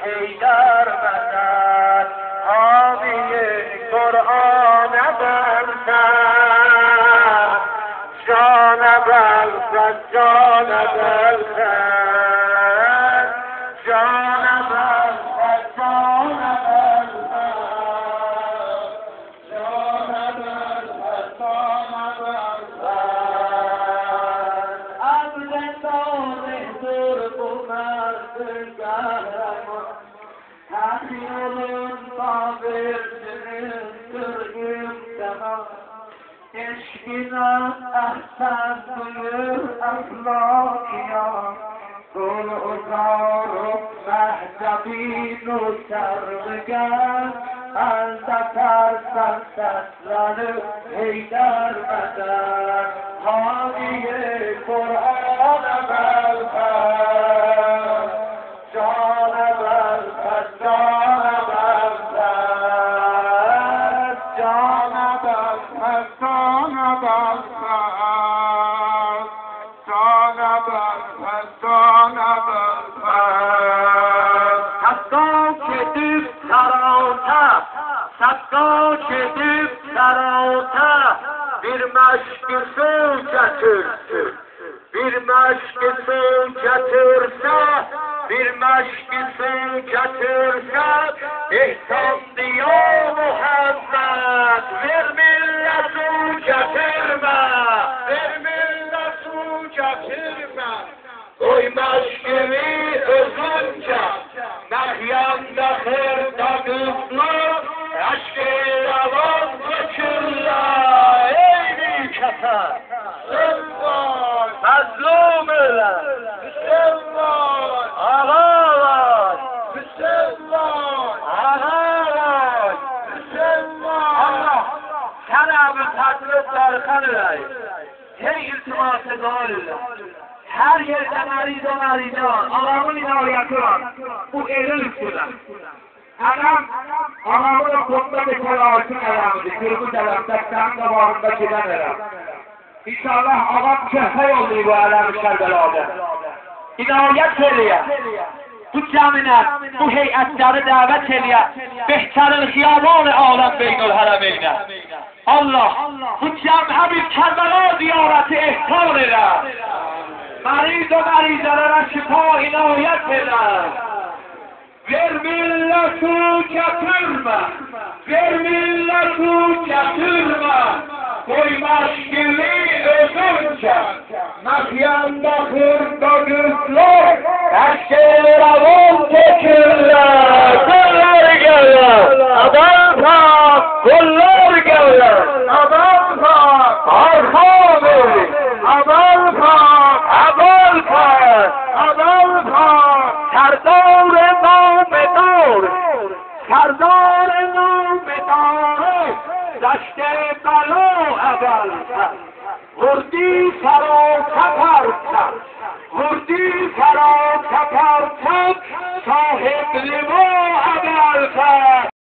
حیدر مدد حامی قرآن برتر جان بلفت جان بلفت جان بلفت جان بلفت جان بلفت جان بلفت عبد صالح درب و مرد قهرمان حسیون صابر سرگم تمام عشقنا احسن بیر اخلاقیان گل ازار و مهدبین و سربگن الدتر سرسرن حیدر مدد حامی قرآن بلفت جان بلفت جان بلفت جان بلفت جان بلفت جان بلفت جان بلفت سکاک دیو سراتر سکاک دیو سراتر bir meşk su getirsin bir meşk su getirse bir meşk su getirse ihsan diyor Muhammed ver millet su getirme ver millet su getirme koy meşkimi özünce mehyanda hırda kızlar aşkı revan dökürler ey büyük hasan مظلوم مسلمان آقای مسلمان آقای مسلمان سر ابوالفضل دارخان هی التماس دار هر yerdə məruz و mərizan ağamın inayəti var bu elin üstüdən ağamın o kodda bir təlaşın ələmidir kırmızı ələmdəkdən qabağında gedən ələm İnşallah ağam köhə yolluyor bu ələmi Kərbəlada. İnayət eləyə. Bu cəminə, bu heyətləri dəvət eləyə. Behteril xiyaban-ı aləm beynül hərəmeynə. Allah, bu cəmə bir Kərbəla ziyarəti ehsan elə. Məriz و mərizələrə şifa inayət elə. Ver millətu gətirmə. Ver millətu gətirmə. Koy meşkili özünce mehyanda hırda kızlar eşke revan dökürler kullar geller adam tak kullar geller adam tak arkan verin adam tak adam tak adam tak serdar namedar serdar namedar دشت بلا اول وردی فرا کفر وردی فرا